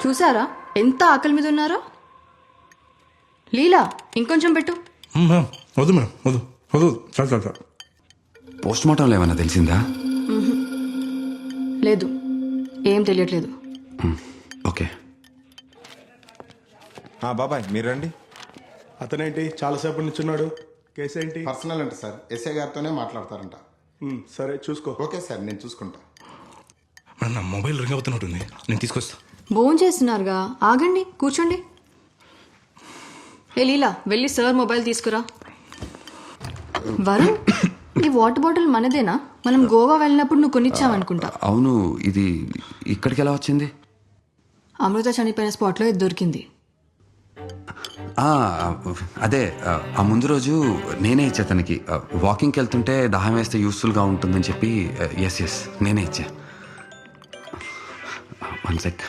చూసారా ఎంత ఆకలి మీద ఉన్నారో? లీలా ఇంకొంచెం పెట్టు. వద్దు మేడం, వద్దు వద్దు, చాలు చాలు చాలు. పోస్ట్ మార్టంలో ఏమైనా తెలిసిందా? లేదు, ఏం తెలియట్లేదు. ఓకే. బాబాయ్ మీరు రండి. అతనేంటి చాలాసేపు నిల్చున్నాడు? కేసు ఏంటి? పర్సనల్ అంట సార్, ఎస్ఐ గారితోనే మాట్లాడతారంట. సరే చూసుకో. ఓకే సార్, నేను చూసుకుంటా. మేడం నా మొబైల్ రింగ్ అవుతున్నట్టుంది, నేను తీసుకొస్తా. భోజనం చేస్తున్నారుగా, ఆగండి, కూర్చోండి. ఏ లీలా, వెళ్ళి సార్ మొబైల్ తీసుకురా. వరుణ్, ఈ వాటర్ బాటిల్ మనదేనా? మనం గోవా వెళ్ళినప్పుడు నువ్వు కొనిచ్చావనుకుంటా. అవును, ఇది ఇక్కడికి ఎలా వచ్చింది? అమృత చనిపోయిన స్పాట్లో ఇది దొరికింది. ఆ, అదే ఆ ముందు రోజు నేనే ఇచ్చా తనకి. వాకింగ్కి వెళ్తుంటే దాహం వేస్తే యూస్ఫుల్గా ఉంటుందని చెప్పి ఎస్ నేనే ఇచ్చా. 1 sec.